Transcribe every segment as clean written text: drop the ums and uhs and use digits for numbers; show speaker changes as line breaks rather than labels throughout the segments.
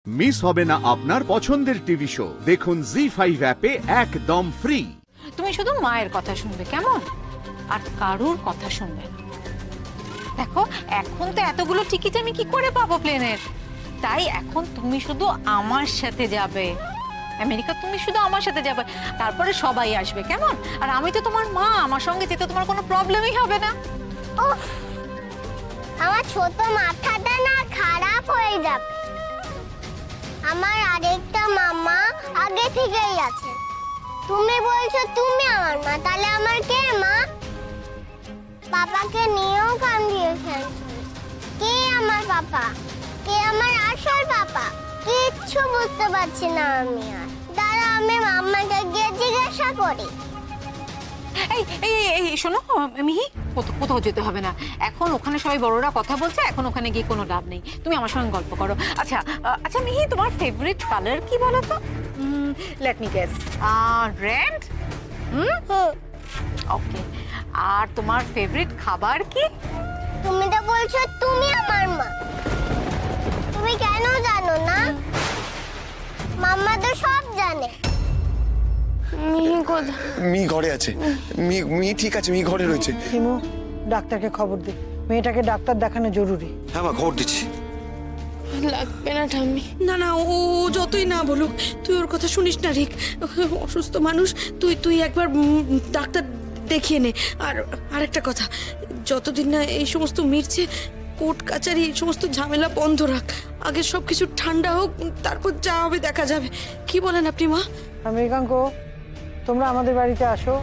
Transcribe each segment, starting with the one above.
Miss হবে না আপনার পছন্দের টিভি শো। দেখুন জি5 অ্যাপে একদম ফ্রি।
তুমি শুধু মায়ের কথা শুনবে, কেমন? আর কারুর কথা শুনবে না। দেখো, এখন তো এতগুলো টিকিট আমি কি করে পাবো প্লেনের? তাই এখন তুমি শুধু আমার সাথে যাবে আমেরিকা, তুমি শুধু আমার সাথে যাবে, তারপরে সবাই আসবে, কেমন? আর আমি তো তোমার মা, আমার সঙ্গে যেতে তোমার কোনো প্রবলেমই হবে না।
উফ, আমার ছোট মাথাটা না খারাপ হয়ে যাবে। আমার আরেকটা মামা আগে থেকেই আছে। তুমি বলছো তুমি আমার মা, তাহলে আমার কে মা? পাপাকে নিয়েও কান দিয়েছেন। কে আমার পাপা? কে আমার আসল পাপা? কিচ্ছু বুঝতে পারছি না আমি আর। দাঁড়া, আমি মাম্মাকে গিয়ে জিজ্ঞাসা করি।
এই এই এই শোনো মিহি, কোথাও যেতে হবে না এখন। ওখানে সবাই বড়রা কথা বলছে, এখন ওখানে গিয়ে কোনো লাভ নেই। তুমি আমার সঙ্গে গল্প করো। আচ্ছা আচ্ছা মিহি, তোমার ফেভারিট কালার কি বলো তো? Let me guess, red. Okay. আর তোমার ফেভারিট খাবার কি?
তুমি তো বলছো তুমি আমার মা, তুমি কেন জানো না? মাম্মা তো সব জানে।
মি ঘরে আছে। মি ঠিক আছে, মি ঘরে রয়েছে।
হিমু, ডাক্তারকে খবর দে, মেয়েটাকে ডাক্তার দেখানো জরুরি।
হ্যাঁ মা, খবর দিচ্ছি।
লাগবে না ঠাম্মি। না না, ও যতই না বলুক তুই ওর কথা শুনিস না রিক। অসুস্থ মানুষ, তুই একবার ডাক্তার দেখিয়ে নে। আর আরেকটা কথা, যতদিন না এই সমস্ত মিটছে, কোর্ট কাচারি এই সমস্ত ঝামেলা বন্ধ রাখ। আগে সবকিছু ঠান্ডা হোক, তারপর যা হবে দেখা যাবে। কি বলেন আপনি মা?
আমেরিকানকো, তোমরা আমাদের বাড়িতে আসো।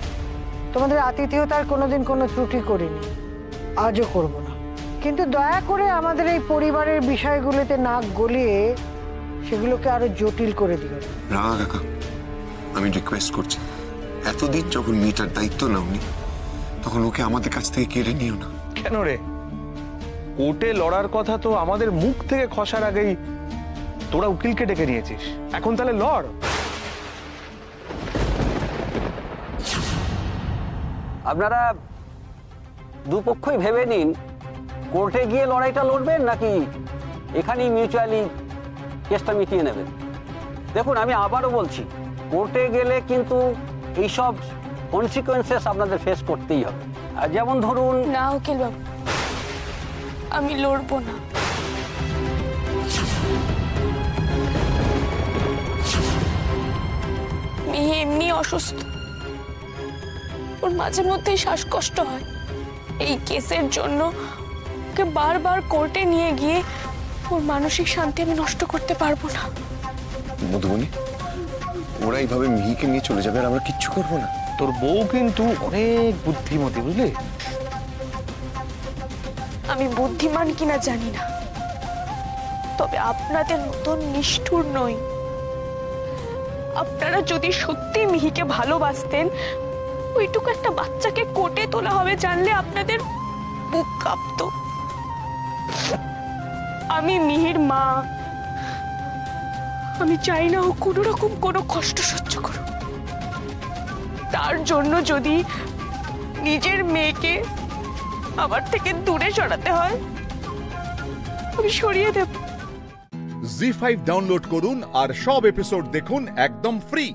তোমাদের আতিথেয়তার কোনোদিন কোনো ত্রুটি করিনি, আজও করব না। কিন্তু দয়া করে আমাদের এই পরিবারের বিষয়গুলোতে নাক গলিয়ে সেগুলোকে আরো জটিল করে দিও।
রাঙা কাকা, আমি রিকোয়েস্ট করছি, এতদিন যখন মেয়েটার দায়িত্ব নাওনি, তখন ওকে আমাদের কাছ থেকে কেড়ে নিও না।
কেন রে? কোর্টে লড়ার কথা তো আমাদের মুখ থেকে খসার আগেই তোরা উকিলকে ডেকে নিয়েছিস। এখন তাহলে লড়।
আপনারা দুপক্ষই ভেবে নিন, কোর্টে গিয়ে লড়াইটা লড়বেন নাকি এখানেই মিউচুয়ালি কেসটা মিটিয়ে নেবেন। দেখুন, আমি আবারও বলছি, কোর্টে গেলে কিন্তু এইসব কনসিকুয়েন্সেস আপনাদের ফেস করতেই হবে। আর যেমন ধরুন,
না উকিল বাবু, আমি লড়বো না। মেয়ে এমনি অসুস্থ, ওর মাঝে মধ্যেই শ্বাসকষ্ট হয়। এই কেসের জন্য ওকে বারবার কোর্টে নিয়ে গিয়ে ওর মানসিক শান্তি আমি নষ্ট করতে পারবো না।
মধুবনী, ওরা এইভাবে মিহিকে নিয়ে চলে যাবে আর আমরা কিচ্ছু করবো না।
তোর বউ কিন্তু অনেক বুদ্ধিমতী, বুঝলি?
আমি বুদ্ধিমান কিনা জানি না, তবে আপনাদের মতন নিষ্ঠুর নই। আপনারা যদি সত্যি মিহিকে ভালোবাসতেন, ওইটুকু একটা বাচ্চাকে কোর্টে তোলা হবে জানলে আপনাদের বুক কাঁপতো। আমি মিহির মা, আমি চাই না ও কোনো রকম কোনো কষ্ট সহ্য করুক। তার জন্য যদি নিজের মেয়েকে আমার থেকে দূরে সরাতে হয়, আমি সরিয়ে দেব।
জি5 ডাউনলোড করুন আর সব এপিসোড দেখুন একদম ফ্রি।